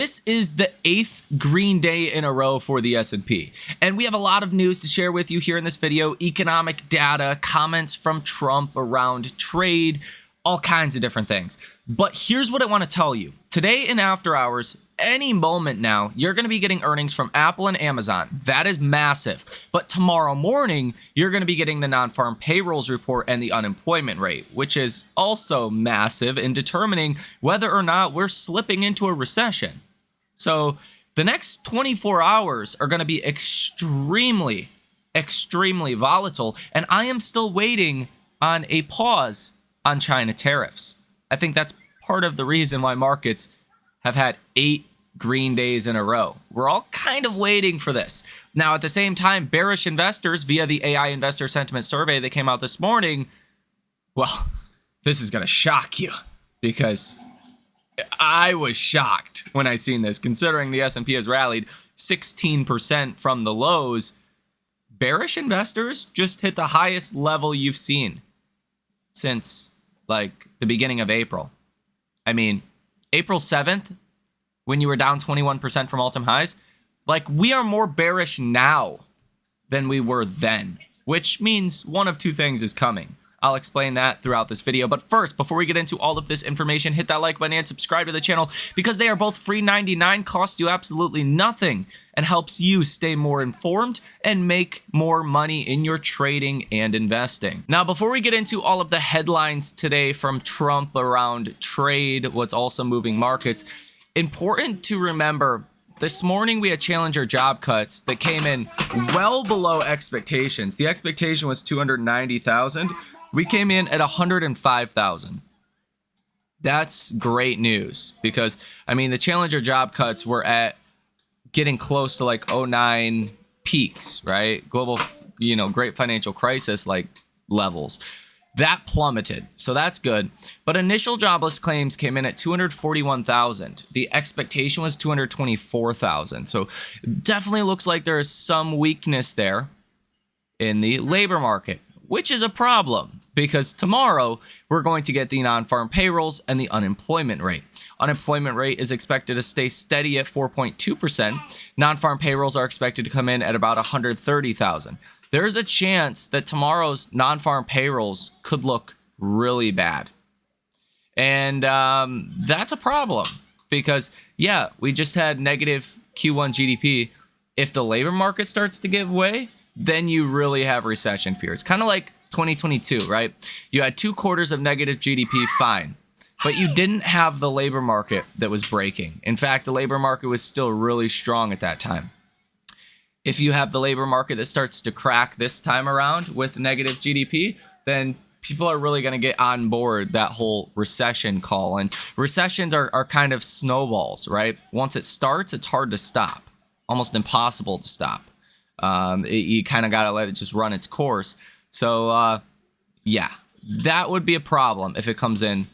This is the 8th green day in a row for the S&P, and we have a lot of news to share with you here in this video. Economic data, comments from Trump around trade, all kinds of different things. But here's what I want to tell you. Today in after hours, any moment now, you're going to be getting earnings from Apple and Amazon. That is massive. But tomorrow morning, you're going to be getting the non-farm payrolls report and the unemployment rate, which is also massive in determining whether or not we're slipping into a recession. So the next 24 hours are going to be extremely volatile, and I am still waiting on a pause on China tariffs. I think that's part of the reason why markets have had 8 green days in a row. We're all kind of waiting for this. Now, at the same time, bearish investors via the AI investor sentiment survey that came out this morning, well, this is going to shock you because I was shocked when I seen this, considering the S&P has rallied 16% from the lows. Bearish investors just hit the highest level you've seen since like the beginning of April. I mean, April 7th, when you were down 21% from all-time highs, like we are more bearish now than we were then, which means one of two things is coming. I'll explain that throughout this video. But first, before we get into all of this information, hit that like button and subscribe to the channel because they are both free 99, cost you absolutely nothing, and helps you stay more informed and make more money in your trading and investing. Now, before we get into all of the headlines today from Trump around trade, what's also moving markets, important to remember, this morning we had challenger job cuts that came in well below expectations. The expectation was 290,000. We came in at 105,000. That's great news because, I mean, the challenger job cuts were at getting close to like '09 peaks, right? Global, great financial crisis like levels. That plummeted, so that's good. But initial jobless claims came in at 241,000. The expectation was 224,000. So definitely looks like there is some weakness there in the labor market, which is a problem because tomorrow we're going to get the non-farm payrolls and the unemployment rate. Unemployment rate is expected to stay steady at 4.2%. Non-farm payrolls are expected to come in at about 130,000. There's a chance that tomorrow's non-farm payrolls could look really bad. And that's a problem because, yeah, we just had negative Q1 GDP. If the labor market starts to give way, then you really have recession fears. Kind of like 2022, right? You had 2 quarters of negative GDP, fine. But you didn't have the labor market that was breaking. In fact, the labor market was still really strong at that time. If you have the labor market that starts to crack this time around with negative GDP, then people are really going to get on board that whole recession call. And recessions are kind of snowballs, right? Once it starts, it's hard to stop. Almost impossible to stop. You kind of got to let it just run its course. So, yeah, that would be a problem if it comes in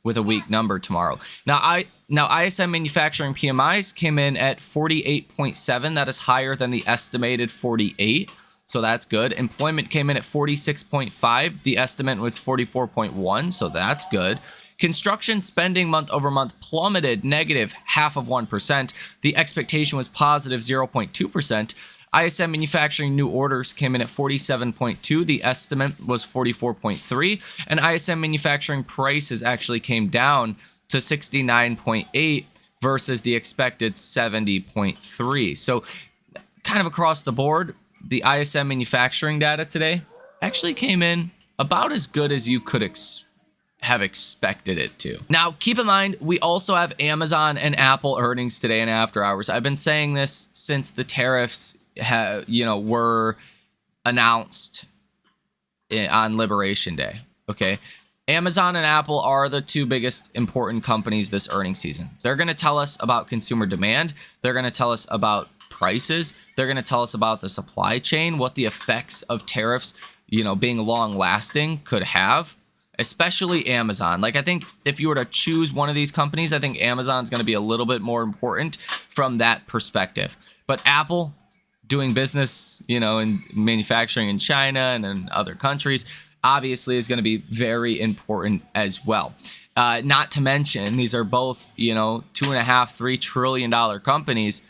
with a weak number tomorrow. Now ISM manufacturing PMIs came in at 48.7. That is higher than the estimated 48. So that's good. Employment came in at 46.5. The estimate was 44.1. So that's good. Construction spending month over month plummeted negative 0.5%. The expectation was positive 0.2%. ISM manufacturing new orders came in at 47.2. The estimate was 44.3. And ISM manufacturing prices actually came down to 69.8 versus the expected 70.3. So kind of across the board, the ISM manufacturing data today actually came in about as good as you could have expected it to. Now, keep in mind, we also have Amazon and Apple earnings today in after hours. I've been saying this since the tariffs were announced on Liberation Day. Okay. Amazon and Apple are the 2 biggest important companies this earnings season. They're going to tell us about consumer demand. They're going to tell us about prices. They're going to tell us about the supply chain, what the effects of tariffs, being long lasting could have, especially Amazon. Like, I think if you were to choose one of these companies, I think Amazon's going to be a little bit more important from that perspective. But Apple, doing business, in manufacturing in China and in other countries, obviously is going to be very important as well. Not to mention, these are both, $2.5, $3 trillion companies.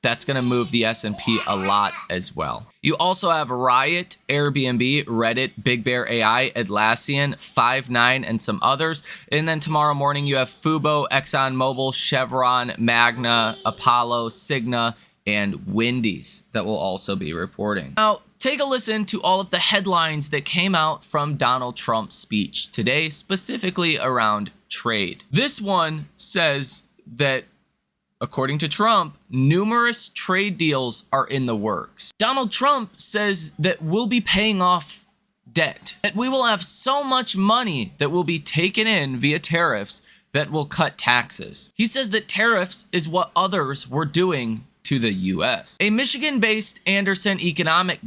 That's going to move the S&P a lot as well. You also have Riot, Airbnb, Reddit, Big Bear AI, Atlassian, Five9, and some others. And then tomorrow morning, you have Fubo, ExxonMobil, Chevron, Magna, Apollo, Cigna, and Wendy's that will also be reporting. Now, take a listen to all of the headlines that came out from Donald Trump's speech today, specifically around trade. This one says that, according to Trump, numerous trade deals are in the works. Donald Trump says that we'll be paying off debt, that we will have so much money that will be taken in via tariffs that will cut taxes. He says that tariffs is what others were doing to the U.S. A Michigan-based Anderson Economics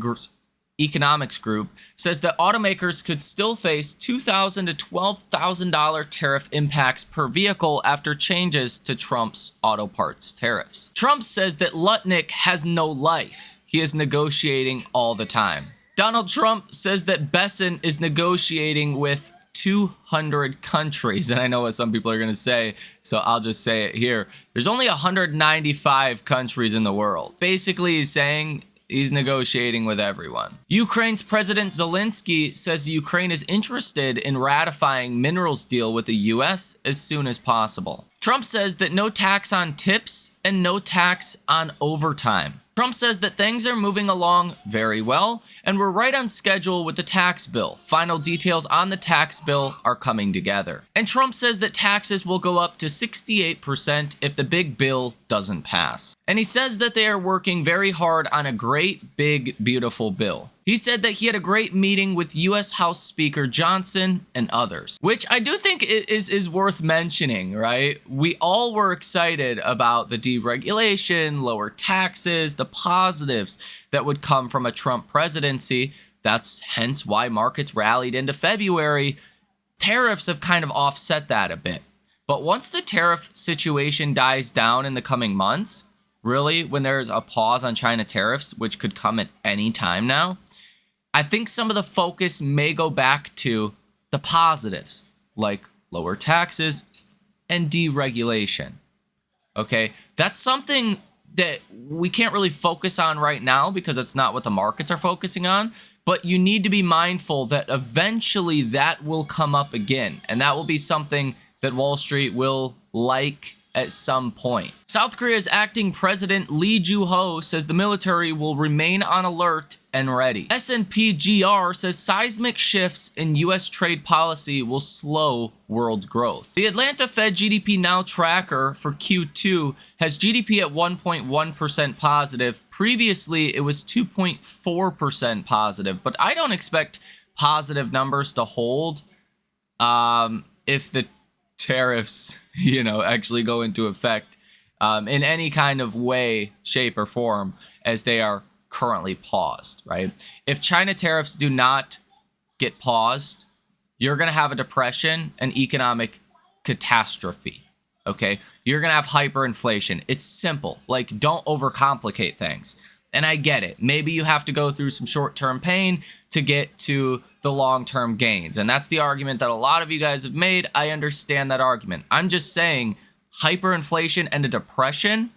Group says that automakers could still face $2,000 to $12,000 tariff impacts per vehicle after changes to Trump's auto parts tariffs. Trump says that Lutnick has no life. He is negotiating all the time. Donald Trump says that Besson is negotiating with 200 countries. And I know what some people are going to say, so I'll just say it here. There's only 195 countries in the world. Basically, he's saying he's negotiating with everyone. Ukraine's President Zelensky says Ukraine is interested in ratifying minerals deal with the US as soon as possible. Trump says that no tax on tips and no tax on overtime. Trump says that things are moving along very well, and we're right on schedule with the tax bill. Final details on the tax bill are coming together. And Trump says that taxes will go up to 68% if the big bill doesn't pass. And he says that they are working very hard on a great, big, beautiful bill. He said that he had a great meeting with U.S. House Speaker Johnson and others, which I do think is worth mentioning, right? We all were excited about the deregulation, lower taxes, the positives that would come from a Trump presidency. That's hence why markets rallied into February. Tariffs have kind of offset that a bit. But once the tariff situation dies down in the coming months, really, when there's a pause on China tariffs, which could come at any time now, I think some of the focus may go back to the positives, like lower taxes and deregulation. Okay, that's something that we can't really focus on right now because that's not what the markets are focusing on, but you need to be mindful that eventually that will come up again, and that will be something that Wall Street will like at some point. South Korea's acting president Lee Joo-ho says the military will remain on alert and ready. S&P GR says seismic shifts in U.S. trade policy will slow world growth. The Atlanta Fed GDP Now tracker for Q2 has GDP at 1.1% positive. Previously, it was 2.4% positive, but I don't expect positive numbers to hold if the tariffs, actually go into effect in any kind of way, shape, or form as they are currently paused, right? If China tariffs do not get paused, you're going to have a depression, an economic catastrophe, okay? You're going to have hyperinflation. It's simple. Like, don't overcomplicate things. And I get it. Maybe you have to go through some short-term pain to get to the long-term gains. And that's the argument that a lot of you guys have made. I understand that argument. I'm just saying hyperinflation and a depression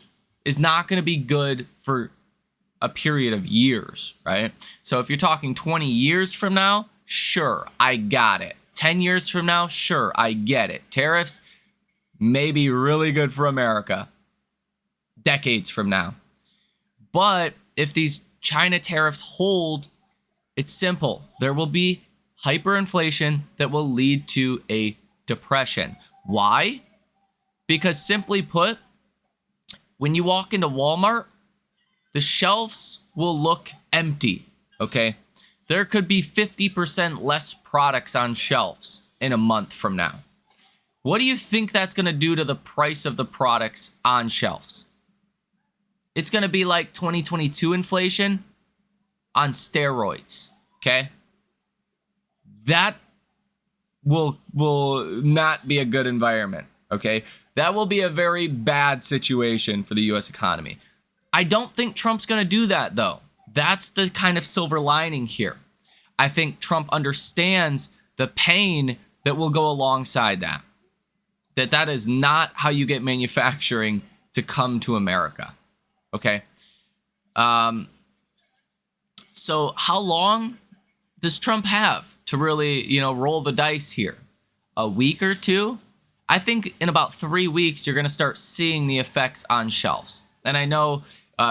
is not going to be good for a period of years, right? So if you're talking 20 years from now, sure, I got it. 10 years from now, sure, I get it. Tariffs may be really good for America decades from now. But if these China tariffs hold, it's simple. There will be hyperinflation that will lead to a depression. Why? Because simply put, when you walk into Walmart, the shelves will look empty, okay? There could be 50% less products on shelves in a month from now. What do you think that's going to do to the price of the products on shelves? It's going to be like 2022 inflation on steroids, okay? That will not be a good environment, okay? That will be a very bad situation for the U.S. economy. I don't think Trump's going to do that, though. That's the kind of silver lining here. I think Trump understands the pain that will go alongside that. that is not how you get manufacturing to come to America. Okay. So how long does Trump have to really, roll the dice here? A week or two? I think in about 3 weeks, you're going to start seeing the effects on shelves. And I know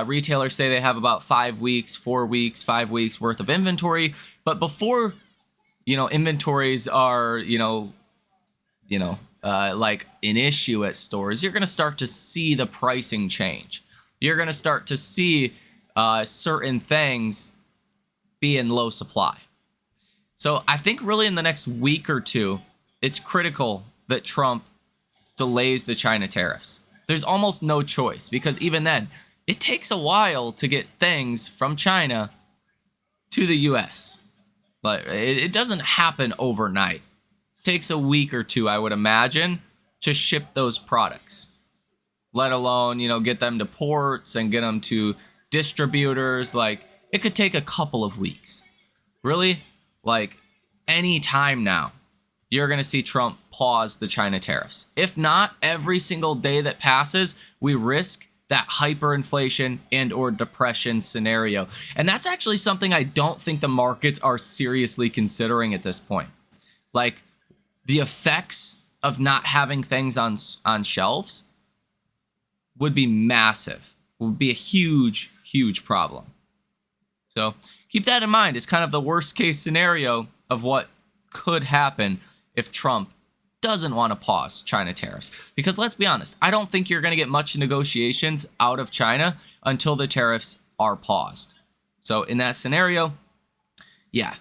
retailers say they have about 5 weeks, 4 weeks, 5 weeks worth of inventory. But before, inventories are, like an issue at stores, you're going to start to see the pricing change. You're going to start to see certain things be in low supply. So I think really in the next week or two, it's critical that Trump delays the China tariffs. There's almost no choice, because even then, it takes a while to get things from China to the US. But it doesn't happen overnight. It takes a week or two, I would imagine, to ship those products. Let alone, get them to ports and get them to distributors. Like, it could take a couple of weeks. Really? Like, any time now, you're going to see Trump pause the China tariffs. If not, every single day that passes, we risk that hyperinflation and or depression scenario. And that's actually something I don't think the markets are seriously considering at this point. Like, the effects of not having things on shelves would be massive. Would be a huge, huge problem. So keep that in mind. It's kind of the worst case scenario of what could happen if Trump doesn't want to pause China tariffs. Because let's be honest, I don't think you're going to get much negotiations out of China until the tariffs are paused. So in that scenario, yeah,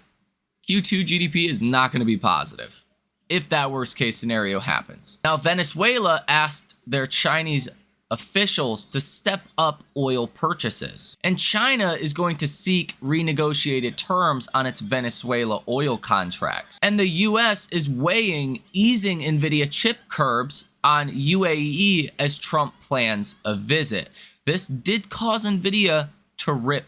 Q2 GDP is not going to be positive if that worst case scenario happens. Now, Venezuela asked their Chinese officials to step up oil purchases. And China is going to seek renegotiated terms on its Venezuela oil contracts. And the US is weighing easing NVIDIA chip curbs on UAE as Trump plans a visit. This did cause NVIDIA to rip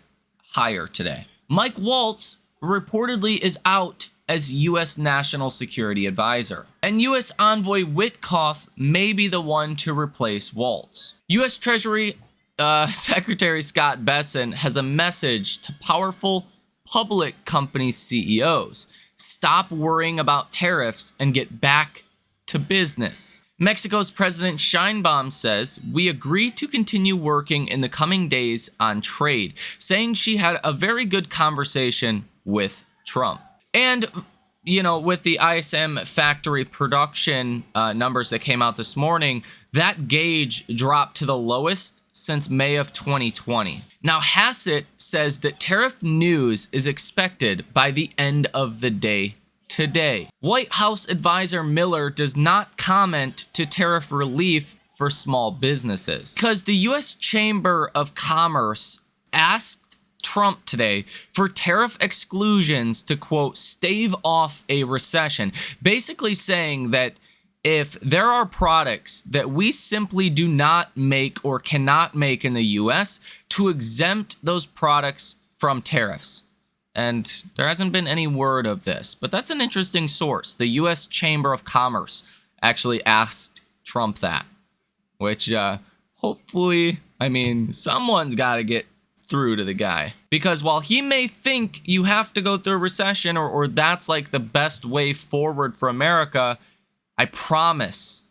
higher today. Mike Waltz reportedly is out as U.S. National Security Advisor. And U.S. Envoy Witkoff may be the one to replace Waltz. U.S. Treasury Secretary Scott Bessent has a message to powerful public company CEOs. Stop worrying about tariffs and get back to business. Mexico's President Sheinbaum says, we agree to continue working in the coming days on trade, saying she had a very good conversation with Trump. And, with the ISM factory production numbers that came out this morning, that gauge dropped to the lowest since May of 2020. Now, Hassett says that tariff news is expected by the end of the day today. White House advisor Miller does not comment to tariff relief for small businesses because the U.S. Chamber of Commerce asked Trump today for tariff exclusions to, quote, stave off a recession, basically saying that if there are products that we simply do not make or cannot make in the US, to exempt those products from tariffs. And there hasn't been any word of this, but that's an interesting source. The US Chamber of Commerce actually asked Trump that, which hopefully, someone's got to get through to the guy, because while he may think you have to go through a recession or that's like the best way forward for America, I promise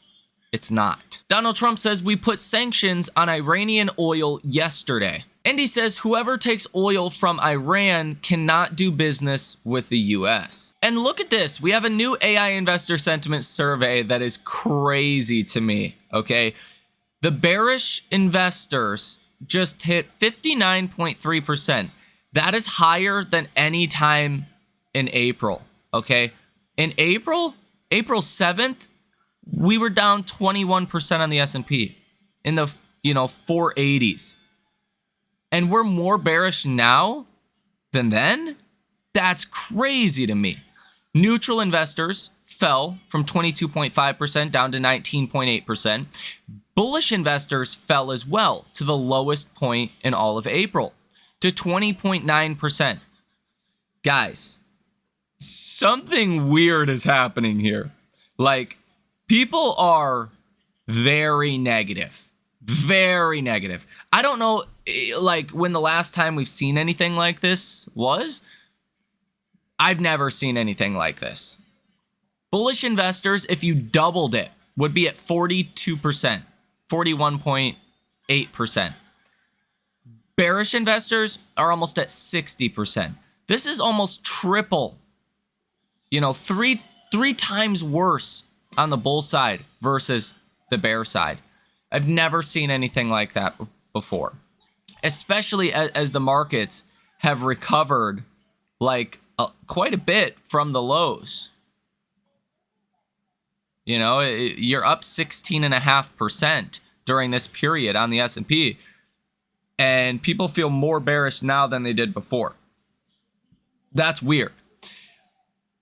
it's not. Donald Trump says we put sanctions on Iranian oil yesterday. And he says whoever takes oil from Iran cannot do business with the US. And look at this. We have a new AI investor sentiment survey that is crazy to me, okay? The bearish investors just hit 59.3%. That is higher than any time in April, okay? In April 7th, we were down 21% on the S&P in the, 480s. And we're more bearish now than then? That's crazy to me. Neutral investors fell from 22.5% down to 19.8%. Bullish investors fell as well to the lowest point in all of April, to 20.9%. Guys, something weird is happening here. Like, People are very negative. Very negative. I don't know, like, when the last time we've seen anything like this was. I've never seen anything like this. Bullish investors, if you doubled it, would be at 42%, 41.8%. Bearish investors are almost at 60%. This is almost triple, three times worse on the bull side versus the bear side. I've never seen anything like that before, especially as the markets have recovered quite a bit from the lows. You're up 16.5% during this period on the S&P, and people feel more bearish now than they did before. That's weird.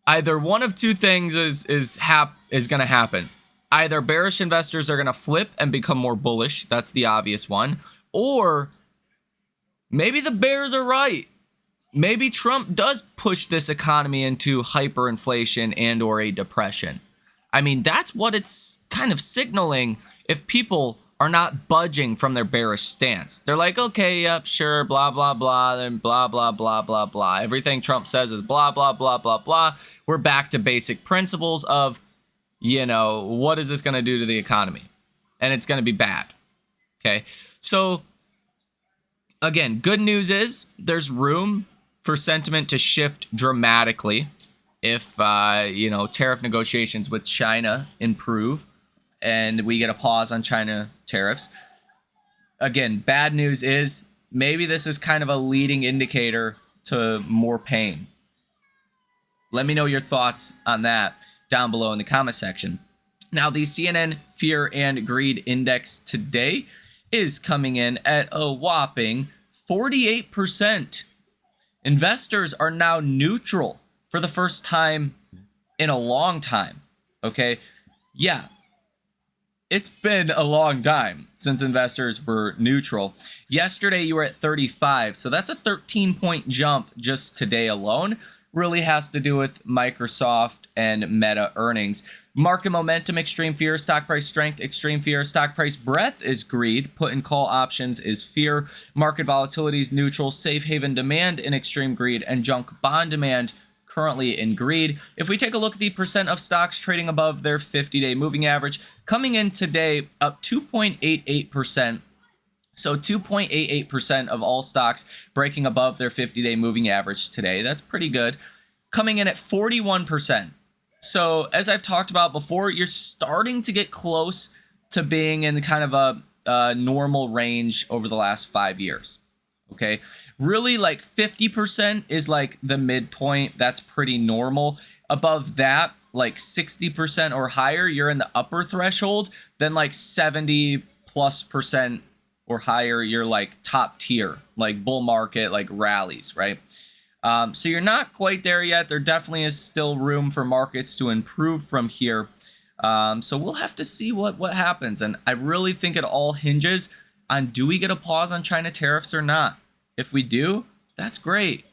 Either one of two things is going to happen. Either bearish investors are going to flip and become more bullish. That's the obvious one. Or maybe the bears are right. Maybe Trump does push this economy into hyperinflation and or a depression. I mean, that's what it's kind of signaling if people are not budging from their bearish stance. They're like, okay, yep, sure, blah, blah, blah, then blah, blah, blah, blah, blah. Everything Trump says is blah, blah, blah, blah, blah. We're back to basic principles of, what is this going to do to the economy? And it's going to be bad. Okay. So again, good news is there's room for sentiment to shift dramatically if, tariff negotiations with China improve and we get a pause on China tariffs. Again, bad news is maybe this is kind of a leading indicator to more pain. Let me know your thoughts on that down below in the comment section. Now, the CNN Fear and Greed Index today is coming in at a whopping 48%. Investors are now neutral for the first time in a long time. Okay? Yeah. It's been a long time since investors were neutral. Yesterday, you were at 35, so that's a 13-point jump just today alone. Really has to do with Microsoft and Meta earnings. Market momentum, extreme fear. Stock price strength, extreme fear. Stock price breadth is greed. Put and call options is fear. Market volatility is neutral. Safe haven demand in extreme greed. And junk bond demand currently in greed. If we take a look at the percent of stocks trading above their 50-day moving average, coming in today up 2.88%. So 2.88% of all stocks breaking above their 50-day moving average today. That's pretty good. Coming in at 41%. So as I've talked about before, you're starting to get close to being in kind of a normal range over the last 5 years. Okay, really like 50% is like the midpoint. That's pretty normal. Above that, like 60% or higher, you're in the upper threshold. Then like 70+% or higher, you're like top tier, like bull market, like rallies, right? So you're not quite there yet. There definitely is still room for markets to improve from here. So we'll have to see what happens. And I really think it all hinges on, do we get a pause on China tariffs or not? If we do, that's great.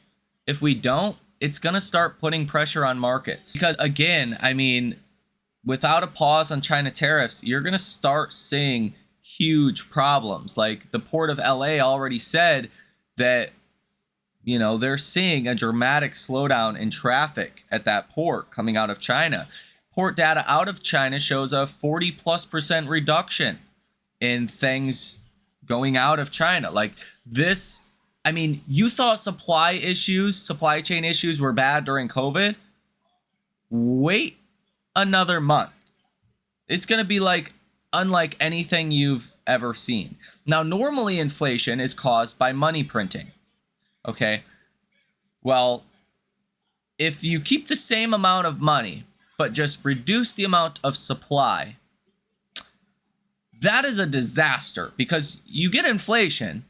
If we don't, it's going to start putting pressure on markets. Because again, I mean, without a pause on China tariffs, you're going to start seeing huge problems. Like the Port of LA already said that, they're seeing a dramatic slowdown in traffic at that port coming out of China. Port data out of China shows a 40+% reduction in things going out of China. Like this, I mean, you thought supply chain issues were bad during COVID. Wait another month. It's going to be like unlike anything you've ever seen. Now, normally inflation is caused by money printing. Okay. Well, if you keep the same amount of money, but just reduce the amount of supply, that is a disaster because you get inflation,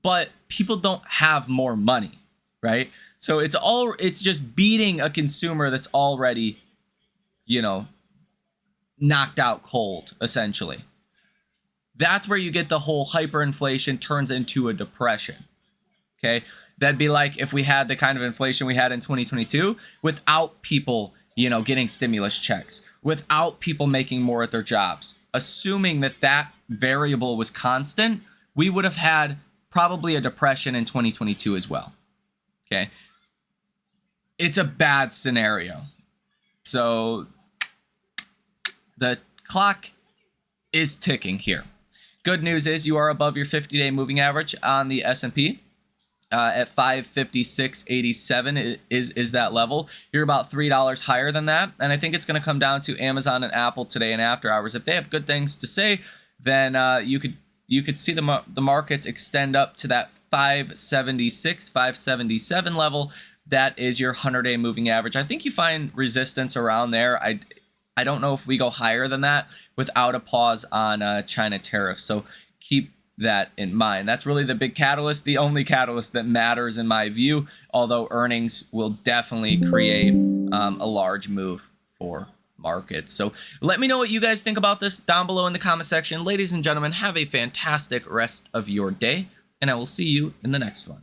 but people don't have more money, right? So it's just beating a consumer that's already, knocked out cold, essentially. That's where you get the whole hyperinflation turns into a depression. Okay, that'd be like if we had the kind of inflation we had in 2022 without people, getting stimulus checks, without people making more at their jobs, assuming that that variable was constant, we would have had probably a depression in 2022 as well. Okay. It's a bad scenario. So the clock is ticking here. Good news is you are above your 50-day moving average on the S&P. At 556.87 is that level. You're about $3 higher than that, and I think it's going to come down to Amazon and Apple today and after hours. If they have good things to say, then you could see the markets extend up to that 576, 577 level. That is your 100-day moving average. I think you find resistance around there. I don't know if we go higher than that without a pause on China tariffs. So keep that in mind. That's really the big catalyst, the only catalyst that matters in my view, although earnings will definitely create a large move for markets. So let me know what you guys think about this down below in the comment section. Ladies and gentlemen, have a fantastic rest of your day, and I will see you in the next one.